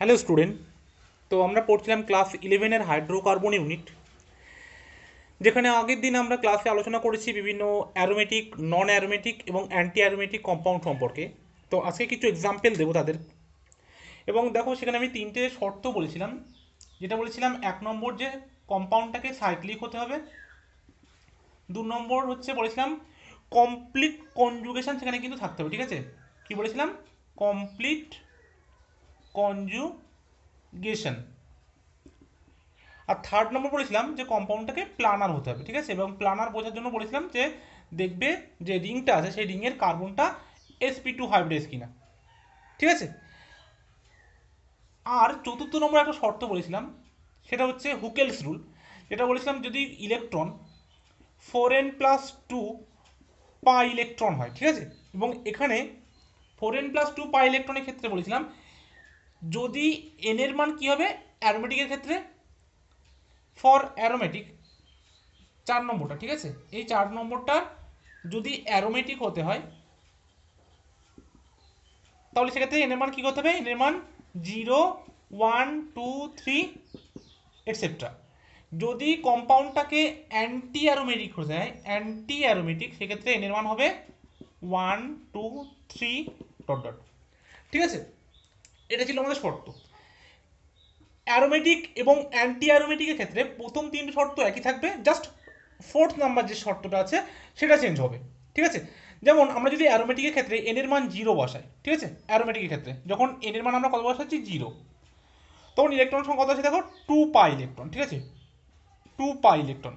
Hello student. তো আমরা পড়ছিলাম ক্লাস ইলেভেনের হাইড্রোকার্বন ইউনিট, যেখানে আগের দিন আমরা ক্লাসে আলোচনা করেছি বিভিন্ন অ্যারোমেটিক, নন অ্যারোমেটিক এবং অ্যান্টি অ্যারোমেটিক কম্পাউন্ড সম্পর্কে। তো আজকে কিছু এক্সাম্পল দেবো তাদের। এবং দেখো, সেখানে আমি তিনটে শর্ত বলেছিলাম। যেটা বলেছিলাম, 1 নম্বর যে কম্পাউন্ডটাকে সাইক্লিক হতে হবে। 2 নম্বর হচ্ছে বলেছিলাম কমপ্লিট কনজুগেশন সেখানে কিন্তু থাকতে হবে, ঠিক আছে? কি বলেছিলাম? Complete conjugation. আর 3 নম্বর বলেছিলাম যে কম্পাউন্ডটাকে প্লানার হতে হবে, ঠিক আছে? এবং প্লানার বোঝার জন্য বলেছিলাম যে দেখবে যে রিংটা আছে সেই রিংয়ের কার্বনটা sp2 হাইব্রিডেজ কিনা, ঠিক আছে? আর 4 নম্বর একটা শর্ত বলেছিলাম, সেটা হচ্ছে হুকেলস রুল। যেটা বলেছিলাম, যদি ইলেকট্রন 4n+2 পাই ইলেকট্রন হয়, ঠিক আছে? এবং এখানে 4n+2 পাই ইলেকট্রনের ক্ষেত্রে বলেছিলাম, যদি n এর মান কি হবে অ্যারোমেটিকের ক্ষেত্রে, ফর অ্যারোমেটিক 4 নম্বরটা, ঠিক আছে? এই 4 নম্বরটা যদি অ্যারোমেটিক হতে হয়, তাহলে সেক্ষেত্রে এন এর মান কী করতে হবে? এন এর মান 0, 1, 2, 3 এটসেট্রা। যদি কম্পাউন্ডটাকে অ্যান্টি অ্যারোমেটিক হতে হয়, অ্যান্টি অ্যারোমেটিক, সেক্ষেত্রে এন এর মান হবে 1, 2, 3 ডট ডট, ঠিক আছে? এটা ছিল আমাদের শর্ত। অ্যারোমেটিক এবং অ্যান্টি অ্যারোমেটিকের ক্ষেত্রে প্রথম 3টে শর্ত একই থাকবে, জাস্ট 4th নাম্বার যে শর্তটা আছে সেটা চেঞ্জ হবে, ঠিক আছে? যেমন আমরা যদি অ্যারোমেটিকের ক্ষেত্রে এন এর মান 0 বসাই, ঠিক আছে? অ্যারোমেটিকের ক্ষেত্রে যখন এন এর মান আমরা কত বসাচ্ছি? 0, তখন ইলেকট্রন সংখ্যা কত আছে দেখো? 2 পাই ইলেকট্রন, ঠিক আছে? 2 পাই ইলেকট্রন।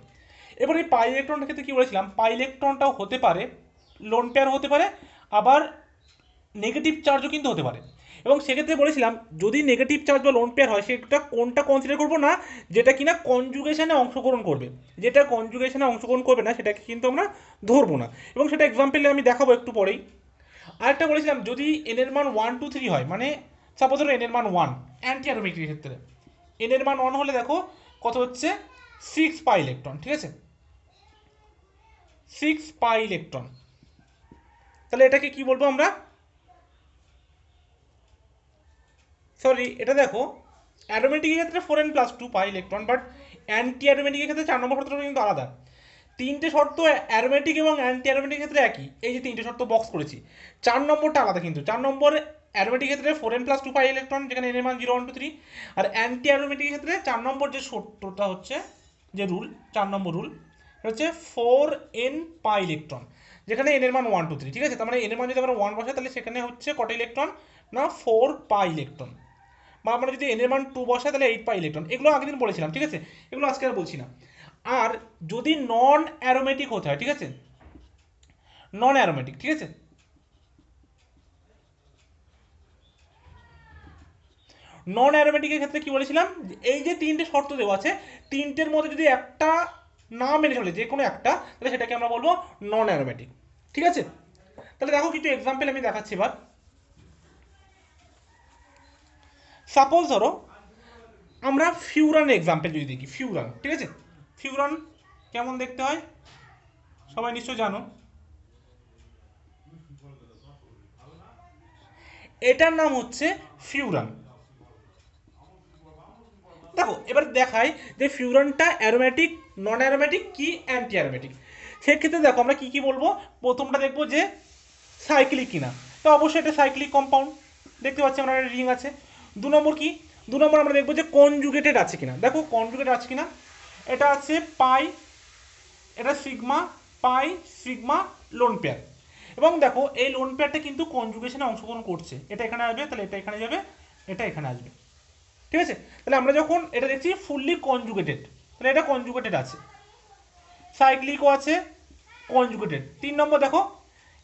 এবার এই পাই ইলেকট্রনের ক্ষেত্রে কি বলেছিলাম, পাই ইলেকট্রনটাও হতে পারে লোন পেয়ার হতে পারে, আবার নেগেটিভ চার্জও কিন্তু হতে পারে। এবং সেক্ষেত্রে বলেছিলাম, যদি নেগেটিভ চার্জ বা লোন পেয়ার হয়, সেটা কোনটা কনসিডার করবো না? যেটা কিনা কনজুগেশনে অংশগ্রহণ করবে। যেটা কনজুগেশনে অংশগ্রহণ করবে না সেটাকে কিন্তু আমরা ধরবো না। এবং সেটা এক্সাম্পলে আমি দেখাবো একটু পরেই। আরেকটা বলেছিলাম, যদি এন এর মান 1, 2, 3 হয়, মানে সাপোজ ধরো এন এর মান 1 অ্যান্টি অ্যারোমেটিকের ক্ষেত্রে, এন এর মান 1 হলে দেখো কত হচ্ছে? 6 পাই ইলেকট্রন, ঠিক আছে? 6 পাই ইলেকট্রন। তাহলে এটাকে কি বলবো আমরা? সরি, এটা দেখো, অ্যারোমেটিকের ক্ষেত্রে 4n+2 pi electron, but anti অ্যারোমেটিকের ক্ষেত্রে 4 নম্বর শর্তটা কিন্তু আলাদা। তিনটে শর্ত অ্যারোমেটিক এবং অ্যান্টি অ্যারোমেটিকের ক্ষেত্রে একই, এই যে তিনটে শর্ত বক্স করেছি। 4 নম্বরটা আলাদা, কিন্তু 4 নম্বর অ্যারোমেটিক ক্ষেত্রে 4n+2 পাই ইলেকট্রন, যেখানে এন এর মান 0, 1, 2, 3। আর অ্যান্টি অ্যারোমেটিকের ক্ষেত্রে 4 নম্বর যে শর্তটা হচ্ছে, যে রুল, 4 নম্বর রুল, এটা হচ্ছে 4n পাই ইলেকট্রন, যেখানে এন এর মান 1, 2, 3, ঠিক আছে? তার মানে এন এর মান যদি আমরা 1 বসাই, তাহলে সেখানে হচ্ছে কটা ইলেকট্রন? না, 4 পাই ইলেকট্রন। বা আমরা যদি এন এর মান 2 বসাই, তাহলে 8 পাই ইলেকট্রন। এগুলো আগের দিন বলেছিলাম, ঠিক আছে? এগুলো আজকে আর বলছি না। আর যদি নন অ্যারোমেটিক হতে হয়, ঠিক আছে? নন অ্যারোমেটিক, ঠিক আছে? নন অ্যারোমেটিকের ক্ষেত্রে কি বলেছিলাম, এই যে তিনটে শর্ত দেওয়া আছে, তিনটের মধ্যে যদি একটা না মেনে চলে, যে কোনো একটা, তাহলে সেটাকে আমরা বলবো নন অ্যারোমেটিক, ঠিক আছে? তাহলে দেখো, কিছু এক্সাম্পল আমি দেখাচ্ছি এবার। সাপোজ ধরো আমরা ফিউরানের এক্সাম্পল যদি দেখি, ফিউরান, ঠিক আছে? ফিউরান কেমন দেখতে হয় সবাই নিশ্চয় জানো। এটার নাম হচ্ছে ফিউরান। দেখো, এবার দেখাই যে ফিউরানটা অ্যারোমেটিক, নন অ্যারোমেটিক কি অ্যান্টি অ্যারোমেটিক। সেক্ষেত্রে দেখো আমরা কি কি বলবো। প্রথমটা দেখবো যে সাইক্লিক কিনা, তো অবশ্যই এটা সাইক্লিক কম্পাউন্ড, দেখতে পাচ্ছি আমরা রিং আছে। 2 নম্বর কি? 2 নম্বর আমরা দেখবো যে কনজুগেটেড আছে কিনা। দেখো কনজুগেটেড আছে কিনা, এটা আছে পাই, এটা সিগমা, পাই সিগমা লোন পেয়ার। এবং দেখো এই লোন পেয়ারটা কিন্তু কনজুগেশনে অংশগ্রহণ করছে। এটা এখানে আসবে, তাহলে এটা এখানে যাবে, এটা এখানে আসবে, ঠিক আছে? তাহলে আমরা যখন এটা দেখছি ফুললি কনজুগেটেড, তাহলে এটা কনজুগেটেড আছে। সাইক্লিকও আছে, কনজুগেটেড। 3 নম্বর দেখো,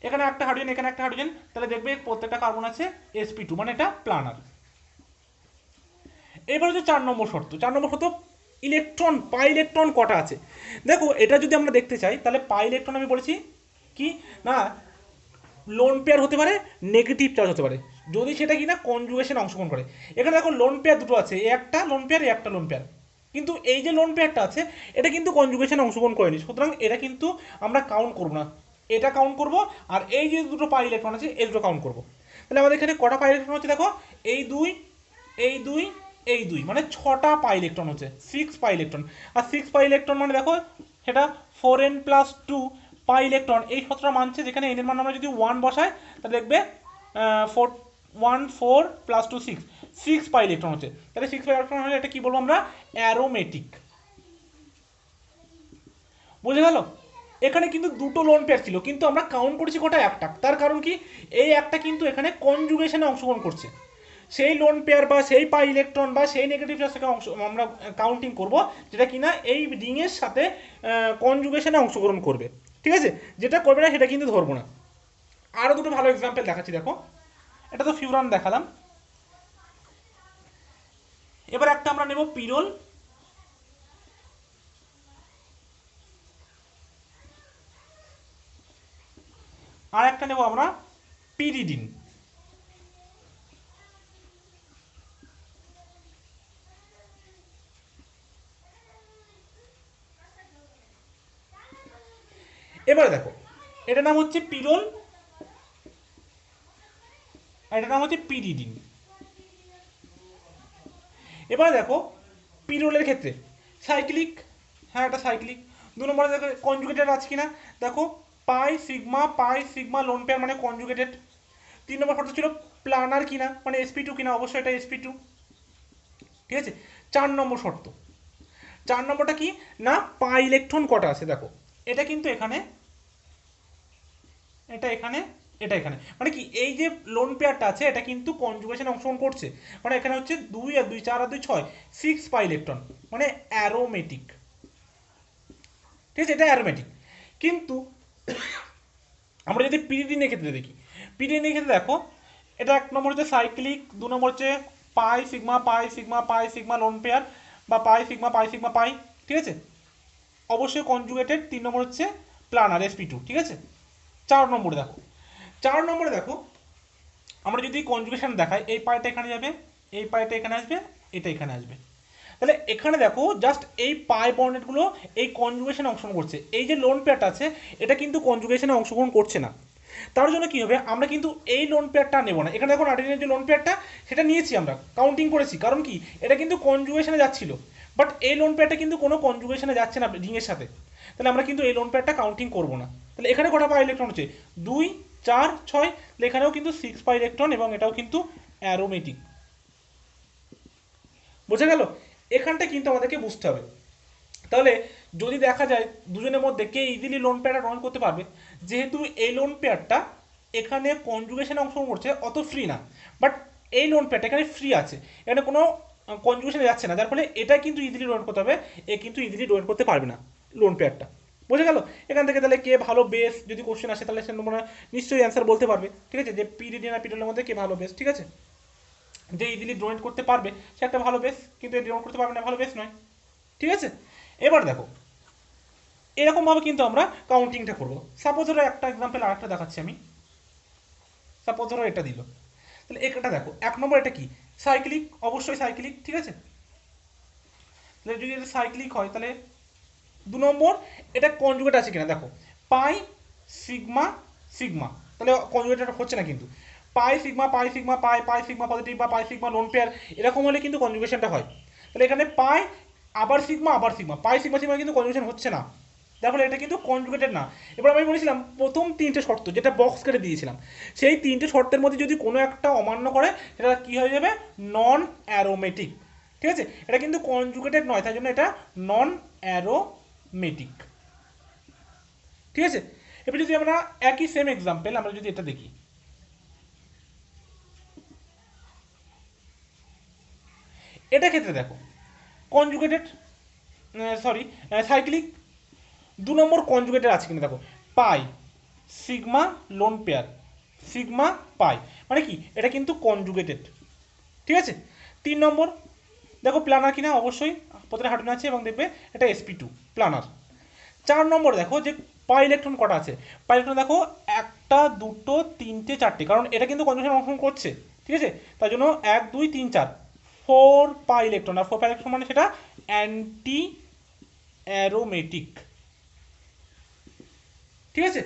এখানে একটা হাইড্রোজেন, এখানে একটা হাইড্রোজেন, তাহলে দেখবে প্রত্যেকটা কার্বন আছে sp2, মানে এটা প্লানার। এবার হচ্ছে 4 নম্বর শর্ত। 4 নম্বর শর্ত, ইলেকট্রন, পাই ইলেকট্রন কটা আছে। দেখো এটা যদি আমরা দেখতে চাই, তাহলে পাই ইলেকট্রন আমি বলেছি কি না, লোন পেয়ার হতে পারে, নেগেটিভ চার্জ হতে পারে, যদি সেটা কি না কনজুগেশনে অংশগ্রহণ করে। এখানে দেখো লোন পেয়ার দুটো আছে, একটা লোন পেয়ার, একটা লোন পেয়ার। কিন্তু এই যে লোন পেয়ারটা আছে, এটা কিন্তু কনজুগেশনে অংশগ্রহণ করেনি, সুতরাং এটা কিন্তু আমরা কাউন্ট করবো না। এটা কাউন্ট করব, আর এই যে দুটো পাই ইলেকট্রন আছে এই দুটো কাউন্ট করবো। তাহলে আমাদের এখানে কটা পাই ইলেকট্রন হচ্ছে দেখো, এই দুই, এই দুই মানে 6টা পাই ইলেকট্রন হচ্ছে 6 পাই ইলেকট্রন। আর 6 পাই ইলেকট্রন মানে দেখো সেটা 4n+2 পাই ইলেকট্রন, এই সূত্রটা মানছে। যেখানে n এর মান আমরা যদি 1 বসাই তাহলে দেখবে 4 + 2 6 পাই ইলেকট্রন হচ্ছে। তাহলে 6 পাই ইলেকট্রন হলে এটা কি বলবো আমরা? অ্যারোমেটিক। বুঝে গেল? এখানে কিন্তু দুটো লোন পেয়ার ছিল, কিন্তু আমরা কাউন্ট করেছি কটা? একটা। তার কারণ কি? এই একটা কিন্তু এখানে কনজুগেশনে অংশগ্রহণ করছে। সেই লোন পেয়ার বা সেই পাই ইলেকট্রন বা সেই নেগেটিভ চার্জটাকে আমরা কাউন্টিং করব, যেটা কিনা এই রিংয়ের সাথে কনজুগেশনে অংশগ্রহণ করবে। ঠিক আছে? যেটা করবে না সেটা কিন্তু ধরবো না। আরও দুটো ভালো এক্সাম্পল দেখাচ্ছি, দেখো। এটা তো ফিউরান দেখালাম, এবার একটা আমরা নেব পিরোল। আর একটা নেব আমরা পিরিডিন। এবারে দেখো, এটার নাম হচ্ছে পিরোল আর এটার নাম হচ্ছে পিরিডিন। এবারে দেখো পিরোলের ক্ষেত্রে সাইক্লিক, হ্যাঁ এটা সাইক্লিক। 2 নম্বরে দেখো কনজুগেটেড আছে কিনা, দেখো পাই সিগমা লোন পেয়ার মানে কনজুগেটেড। 3 নম্বর শর্ত ছিল প্লানার কিনা, মানে sp2 কিনা, অবশ্যই এটা sp2। ঠিক আছে? 4 নম্বর শর্ত, 4 নম্বরটা কি না, পাই ইলেকট্রন কটা আছে দেখো। এটা কিন্তু এখানে, এটা এখানে, এটা এখানে, মানে কি এই যে লোন পেয়ারটা আছে এটা কিন্তু কনজুগেশনে অংশগ্রহণ করছে। মানে এখানে হচ্ছে 2 আর 2 4 আর 2 6 6 পাই ইলেকট্রন, মানে অ্যারোমেটিক। ঠিক আছে? এটা অ্যারোমেটিক। কিন্তু আমরা যদি পিরিডিনের ক্ষেত্রে দেখি, পিরিডিনের ক্ষেত্রে দেখো এটা 1 নম্বর হচ্ছে সাইক্লিক, 2 নম্বর হচ্ছে পাই সিগমা লোন পেয়ার বা পাই। ঠিক আছে? অবশ্যই কনজুগেটেড। 3 নম্বর হচ্ছে প্লানার sp2। ঠিক আছে? 4 নম্বরে দেখো, 4 নম্বরে দেখো আমরা যদি কনজুগেশন দেখাই, এই পাইটা এখানে যাবে, এই পাইটা এখানে আসবে, এটা এখানে আসবে। তাহলে এখানে দেখো জাস্ট এই পাই বন্ডেডগুলো এই কনজুগেশনে অংশগ্রহণ করছে। এই যে লোন পেয়ারটা আছে এটা কিন্তু কনজুগেশনে অংশগ্রহণ করছে না। তার জন্য কি হবে, আমরা কিন্তু এই লোন পেয়ারটা নেব না। এখানে দেখো আর্ডিনের যে লোন পেয়ারটা সেটা নিয়েছি, আমরা কাউন্টিং করেছি। কারণ কি, এটা কিন্তু কনজুগেশনে যাচ্ছিল, বাট এই লোন পেয়ারটা কিন্তু কোনো কনজুগেশনে যাচ্ছে না রিংয়ের সাথে। তাহলে আমরা কিন্তু এই লোন পেয়ারটা কাউন্টিং করবো না। তাহলে এখানে কটা পাই ইলেকট্রন হচ্ছে? 2 4 6। তাহলে এখানেও কিন্তু 6 পাই ইলেকট্রন এবং এটাও কিন্তু অ্যারোমেটিক। বোঝা গেল? এখানটা কিন্তু আমাদেরকে বুঝতে হবে। তাহলে যদি দেখা যায় দুজনের মধ্যে কে ইজিলি লোন পেয়ারটা গ্রহণ করতে পারবে, যেহেতু এই লোন পেয়ারটা এখানে কনজুগেশনে অংশগ্রহণ করছে, অত ফ্রি না। বাট এই লোন পেয়ারটা এখানে ফ্রি আছে, এখানে কোনো কনজুগেশনে যাচ্ছে না, যার ফলে এটা কিন্তু ইজিলি ডোনেট করতে হবে। এ কিন্তু ইজিলি ডোনেট করতে পারবে না লোন পেয়ারটা। বোঝা গেল? এখান থেকে তাহলে কে ভালো বেস যদি কোশ্চেন আসে তাহলে সে মনে হয় নিশ্চয়ই অ্যান্সার বলতে পারবে। ঠিক আছে? যে পিরিডিন আর পিরিয়ডের মধ্যে কে ভালো বেস। ঠিক আছে? যে ইজিলি ডোনেট করতে পারবে সে একটা ভালো বেস, কিন্তু ডোনেট করতে পারবে না ভালো বেস নয়। ঠিক আছে? এবার দেখো এরকমভাবে কিন্তু আমরা কাউন্টিংটা করবো। সাপোজ ধরো একটা এক্সাম্পল আর একটা দেখাচ্ছি আমি। সাপোজ ধরো এটা দিল, তাহলে এটা দেখো 1 নম্বর এটা কি, সাইক্লিক, অবশ্যই সাইক্লিক। ঠিক আছে? তাহলে যদি এটা সাইক্লিক হয় তাহলে 2 নম্বর এটা কনজুগেট আছে কিনা দেখো, পাই সিগমা সিগমা, তাহলে কনজুগেট হচ্ছে না কিন্তু। পাই সিগমা পজিটিভ বা পাই সিগমা লোন পেয়ার এরকম হলে কিন্তু কনজুগেশনটা হয়। তাহলে এখানে পাই আবার সিগমা পাই সিগমা কিন্তু কনজুগেশন হচ্ছে না, যার ফলে এটা কিন্তু কনজুগেটেড না। এবার আমি বলেছিলাম প্রথম 3টে শর্ত যেটা বক্স কেটে দিয়েছিলাম, সেই 3টে শর্তের মধ্যে যদি কোনো একটা অমান্য করে সেটা কি হয়ে যাবে, নন অ্যারোমেটিক। ঠিক আছে? এটা কিন্তু কনজুগেটেড নয়, তাই জন্য এটা নন অ্যারোমেটিক। ঠিক আছে? এবার যদি আমরা একই সেম এক্সাম্পল আমরা যদি এটা দেখি, এটা ক্ষেত্রে দেখো কনজুগেটেড, সরি সাইক্লিক। 2 নম্বর কনজুগেটেড আছে কিনা দেখো, pi sigma lone pair sigma pi, মানে কি এটা কিন্তু কনজুগেটেড। ঠিক আছে? 3 নম্বর দেখো প্লানার কিনা, অবশ্যই প্রতিটা হার্ডন আছে এবং দেখবে এটা sp2 প্লানার। 4 নম্বর দেখো যে পাই ইলেকট্রন কটা আছে, পাই ইলেকট্রন দেখো 1টা 2টো 3টে 4টে, কারণ এটা কিন্তু কনজুগেশন অংশগ্রহণ করছে। ঠিক আছে? তার জন্য 1 2 3 4 4 পাই ইলেকট্রন। আর 4 পাই ইলেকট্রন মানে সেটা অ্যান্টি অ্যারোমেটিক। ঠিক আছে?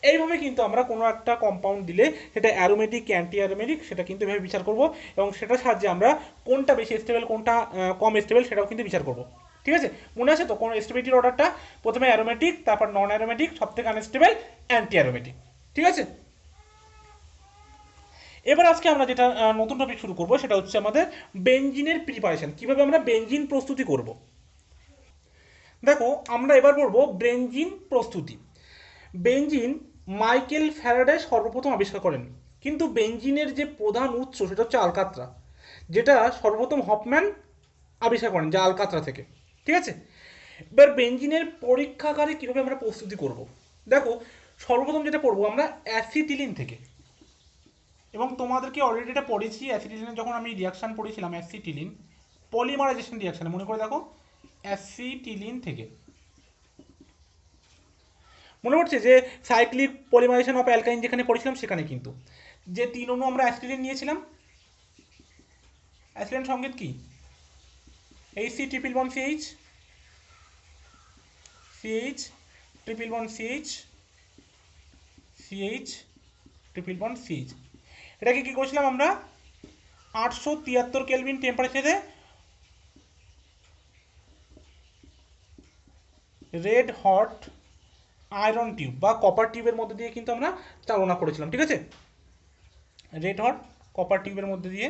এইভাবে কিন্তু আমরা কোনো একটা কম্পাউন্ড দিলে সেটা অ্যারোমেটিক অ্যান্টি অ্যারোমেটিক সেটা কিন্তু এভাবে বিচার করব, এবং সেটার সাহায্যে আমরা কোনটা বেশি স্টেবল কোনটা কম স্টেবল সেটাও কিন্তু বিচার করব। ঠিক আছে, মনে আছে তো কোন স্টেবিলিটির অর্ডারটা? প্রথমে অ্যারোমেটিক, তারপর নন অ্যারোমেটিক, সব থেকে আনস্টেবল অ্যান্টি অ্যারোমেটিক। ঠিক আছে, এবার আজকে আমরা যেটা নতুন টপিক শুরু করব সেটা হচ্ছে আমাদের বেনজিনের প্রিপারেশন, কিভাবে আমরা বেনজিন প্রস্তুতি করব। দেখো আমরা এবার পড়বো বেনজিন প্রস্তুতি। বেনজিন মাইকেল ফ্যারাডে সর্বপ্রথম আবিষ্কার করেন, কিন্তু বেনজিনের যে প্রধান উৎস সেটা হচ্ছে আলকাত্রা, যেটা সর্বপ্রথম হফম্যান আবিষ্কার করেন, যা আলকাত্রা থেকে। ঠিক আছে, এবার বেনজিনের পরীক্ষাগারে কীভাবে আমরা প্রস্তুতি করব। দেখো সর্বপ্রথম যেটা পড়বো আমরা অ্যাসিটিলিন থেকে, এবং তোমাদেরকে অলরেডি এটা পড়েছি অ্যাসিটিলিনের যখন আমি রিয়াকশান পড়েছিলাম, অ্যাসিটিলিন পলিমারাইজেশন রিয়াকশানে, মনে করে দেখো অ্যাসিটিলিন থেকে মনে পড়ছে যে সাইক্লিক পলিমারাইজেশন অফ অ্যালকাইন যেখানে পড়েছিলাম সেখানে কিন্তু যে 3 অণু আমরা অ্যাসিটিলিন নিয়েছিলাম, অ্যাসিটিলিন সংকেত কি? HC triple bond CH, CH triple bond CH, CH triple bond CH. এটাকে কী করছিলাম আমরা 873 কেলভিন টেম্পারেচারে রেড হট আয়রন টিউব বা কপার টিউবের মধ্যে দিয়ে কিন্তু আমরা চালনা করেছিলাম। ঠিক আছে, রেড হট কপার টিউবের মধ্যে দিয়ে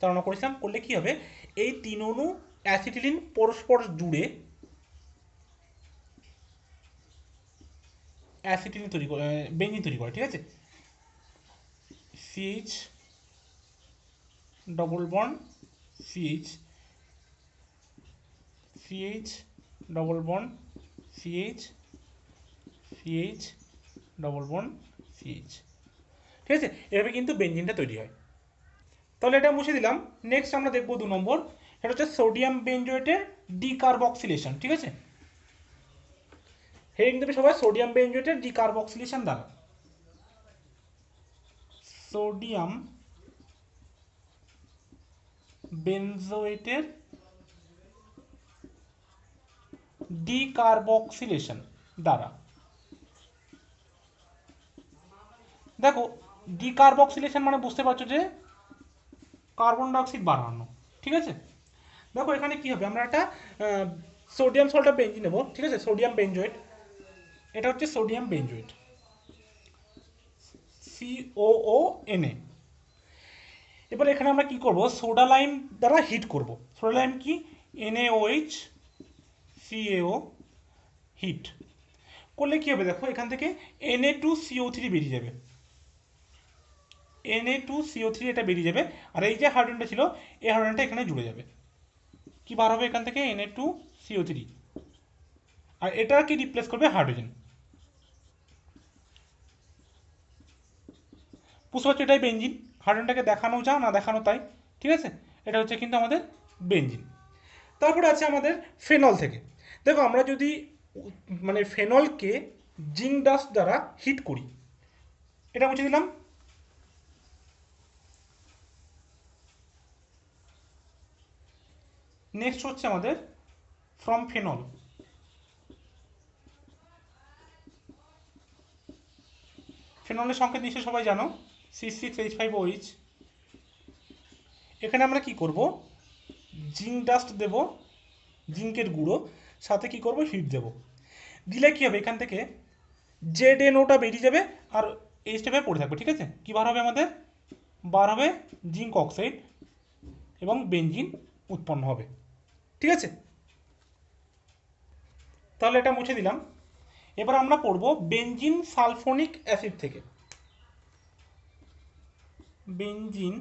চালনা করেছিলাম। করলে কি হবে, এই 3 অণু অ্যাসিটিলিন পরস্পর জুড়ে অ্যাসিটিলিন তৈরি করে, বেনজিন তৈরি করে। ঠিক আছে, CH double bond CH, CH double bond CH, CH double bond CH. ঠিক আছে, এভাবে কিন্তু বেনজিনটা তৈরি হয়। তাহলে এটা মুছে দিলাম। নেক্সট আমরা দেখবো 2 নম্বর, সেটা হচ্ছে সোডিয়াম বেনজোয়েটের ডিকার্বক্সিলেশন। ঠিক আছে, হেডিং দেবে সবাই সোডিয়াম বেনজোয়েটের ডিকার্বক্সিলেশন দ্বারা। সোডিয়াম বেনজোয়েটের ডিকার্বক্সিলেশন দ্বারা। দেখো ডিকার্বক্সিলেশন মানে বুঝতে পারছো যে কার্বন ডাইঅক্সাইড বাড়ানো। ঠিক আছে, দেখো এখানে কি হবে, আমরা একটা সোডিয়াম সল্ট অফ বেনজিন নেব। ঠিক আছে, সোডিয়াম বেনজোয়েট, এটা হচ্ছে সোডিয়াম বেনজোয়েট COONA। এবার এখানে আমরা কি করব, সোডা লাইম দ্বারা হিট করব। সোডা লাইম কি, NaOH CaO হিট করলে কি হবে, দেখো এখান থেকে Na2CO3 বেরিয়ে যাবে, Na2CO3 এটা বেরিয়ে যাবে, আর এই যে হাইড্রোজেনটা ছিল এই হাইড্রোজেনটা এখানে জুড়ে যাবে। কি বার হবে এখান থেকে, Na2CO3, আর এটা কি রিপ্লেস করবে, হাইড্রোজেন। বুঝতে পারছো, এটাই বেনজিন। হাইড্রোজেনটাকে দেখানো যা না দেখানো তাই। ঠিক আছে, এটা হচ্ছে কিন্তু আমাদের বেনজিন। তারপরে আছে আমাদের ফেনল থেকে। দেখো আমরা যদি মানে ফেনলকে জিঙ্ক ডাস্ট দ্বারা হিট করি, এটা মুছে দিলাম। নেক্সট হচ্ছে আমাদের ফ্রম ফেনল। ফেনলের সংকেত নিশ্চয়ই সবাই জানো, C6H5OH। এখানে আমরা কি করব, জিঙ্ক ডাস্ট দেব, জিঙ্কের গুঁড়ো, সাথে কি করব, হিট দেব। দিলে কি হবে, এখান থেকে ZNOটা বেরিয়ে যাবে আর এইচটা পড়ে থাকবে। ঠিক আছে, কি বার হবে আমাদের, বার হবে জিঙ্ক অক্সাইড এবং বেনজিন উৎপন্ন হবে। ঠিক আছে, তাহলে এটা মুছে দিলাম। এবার আমরা পড়ব বেনজিন সালফোনিক অ্যাসিড থেকে। বেনজিন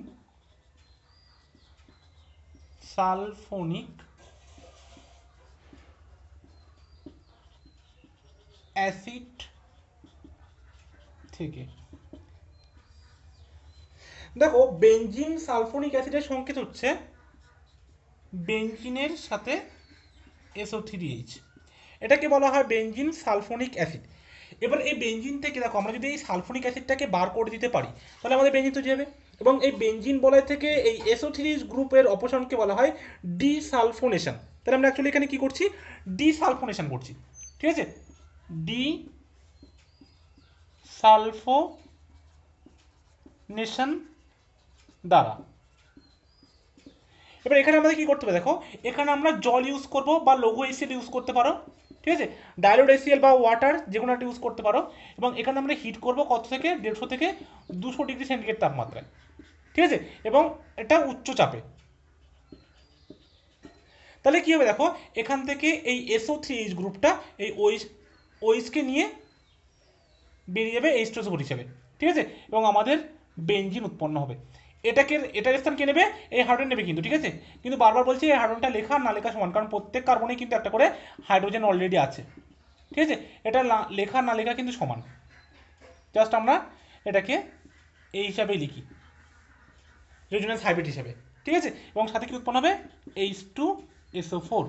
সালফোনিক অ্যাসিড থেকে। দেখো বেনজিন সালফোনিক অ্যাসিডের সংকেত হচ্ছে বেনজিনের সাথে SO3H, এটাকে বলা হয় বেনজিন সালফোনিক অ্যাসিড। এবার এই বেনজিন থেকে দেখো আমরা যদি এই সালফোনিক অ্যাসিডটাকে বার করে দিতে পারি তাহলে আমাদের বেনজিন তৈরি হবে, এবং এই বেনজিন বলয় থেকে এই SO3H গ্রুপের অপসারণকে বলা হয় ডিসালফোনেশন। তাহলে আমরা অ্যাকচুয়ালি এখানে কি করছি, ডিসালফোনেশন করছি। ঠিক আছে, ডি সালফোনেশন দ্বারা। এবার এখানে আমাদের কি করতে হবে দেখো, এখানে আমরা জল ইউজ করব বা লঘু এসিএল ইউজ করতে পারো, ঠিক আছে, ডাইলুট এসিএল বা ওয়াটার যে কোনো একটা ইউজ করতে পারো। এবং এখানে আমরা হিট করব কত থেকে 150 থেকে 200 ডিগ্রি সেন্টিগ্রেড তাপমাত্রায়, ঠিক আছে, এবং এটা উচ্চ চাপে। তাহলে কি হবে দেখো, এখান থেকে এই SO3H গ্রুপটা এই ওইচকে নিয়ে বেরিয়ে যাবে H2SO4 হিসেবে, ঠিক আছে, এবং আমাদের বেঞ্জিন উৎপন্ন হবে। এটার স্থান কে নেবে, এই হাইড্রোজেন নেবে কিন্তু, ঠিক আছে। কিন্তু বারবার বলছি এই হাইড্রোজেনটা লেখা না লেখা সমান, কারণ প্রত্যেক কার্বনে কিন্তু একটা করে হাইড্রোজেন অলরেডি আছে, ঠিক আছে। এটা লেখা না লেখা কিন্তু সমান, জাস্ট আমরা এটাকে এই হিসাবেই লিখি, রেজোনেন্স হাইব্রিড হিসেবে, ঠিক আছে। এবং সাথে কি উৎপন্ন হবে, H2SO4।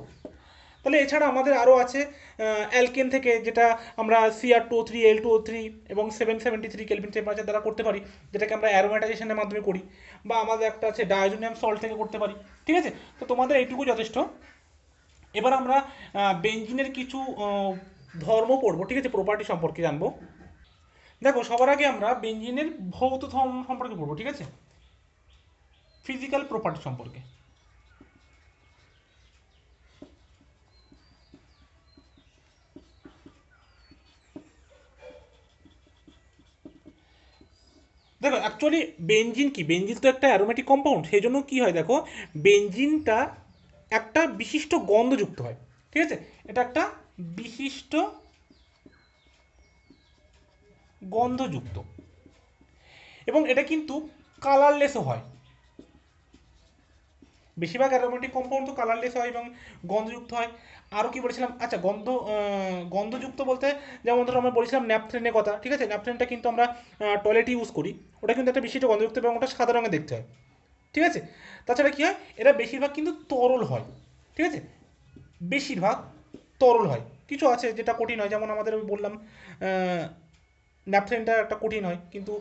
তাহলে এছাড়া আমাদের আরও আছে অ্যালকেন থেকে, যেটা আমরা Cr2O3 L2O3 এবং 773 কেলভিন টেম্পারেচার দ্বারা করতে পারি, যেটাকে আমরা অ্যারোমেটাইজেশনের মাধ্যমে করি। বা আমাদের একটা আছে ডায়োজোনিয়াম সল্ট থেকে করতে পারি, ঠিক আছে। তো তোমাদের এইটুকু যথেষ্ট। এবার আমরা বেঞ্জিনের কিছু ধর্ম পড়বো, ঠিক আছে, প্রপার্টি সম্পর্কে জানবো। দেখো সবার আগে আমরা বেঞ্জিনের ভৌত ধর্ম সম্পর্কে পড়বো, ঠিক আছে, ফিজিক্যাল প্রপার্টি সম্পর্কে। দেখো অ্যাকচুয়ালি বেঞ্জিন কি, বেঞ্জিন তো একটা অ্যারোমেটিক কম্পাউন্ড, সেই জন্য কী হয় দেখো, বেঞ্জিনটা একটা বিশিষ্ট গন্ধযুক্ত হয়, ঠিক আছে, এটা একটা বিশিষ্ট গন্ধযুক্ত, এবং এটা কিন্তু কালারলেসও হয়। বেশিরভাগ অ্যারোমেটিক কম্পাউন্ড তো কালারলেস হয় এবং গন্ধযুক্ত হয়। আরও কি বলেছিলাম, আচ্ছা গন্ধযুক্ত বলতে যেমন ধরো আমরা বলেছিলাম ন্যাপথ্লিনের কথা, ঠিক আছে, ন্যাপথ্লিনটা কিন্তু আমরা টয়লেটে ইউজ করি, ওটা কিন্তু একটা বিশিষ্ট গন্ধযুক্ত এবং ওটা সাদা রঙে দেখতে হয়, ঠিক আছে। তাছাড়া কী হয়, এরা বেশিরভাগ কিন্তু তরল হয়, ঠিক আছে, বেশিরভাগ তরল হয়। কিছু আছে যেটা কঠিন হয়, যেমন আমাদের আমি বললাম ন্যাপথলিনটা একটা কঠিন হয়, কিন্তু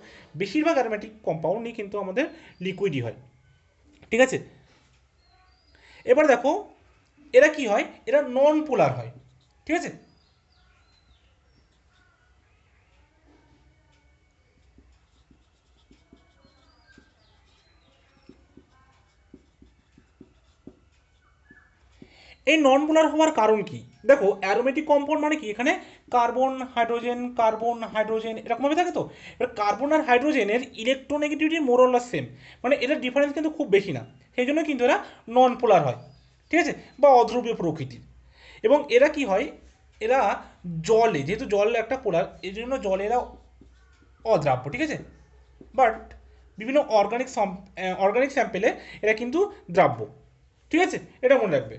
বেশিরভাগ অ্যারোমেটিক কম্পাউন্ডই কিন্তু আমাদের লিকুইডই হয়, ঠিক আছে। এবার দেখো এরা কি হয়, এরা নন পোলার হয়, ঠিক আছে। এই নন পোলার হওয়ার কারণ কি, দেখো অ্যারোমেটিক কম্পাউন্ড মানে কি, এখানে কার্বন হাইড্রোজেন এরকমভাবে থাকে। তো এবার কার্বন আর হাইড্রোজেনের ইলেকট্রোনেগেটিভিটি মোরঅললেস সেম, মানে এদের ডিফারেন্স কিন্তু খুব বেশি না, সেই জন্য কিন্তু এরা নন পোলার হয়, ঠিক আছে, বা অধ্রুবীয় প্রকৃতির। এবং এরা কি হয়, এরা জলে, যেহেতু জল একটা পোলার, এই জন্য জলে এরা অদ্রাব্য, ঠিক আছে, বাট বিভিন্ন অর্গানিক স্যাম্পেলে এরা কিন্তু দ্রাব্য, ঠিক আছে, এটা মনে রাখবে।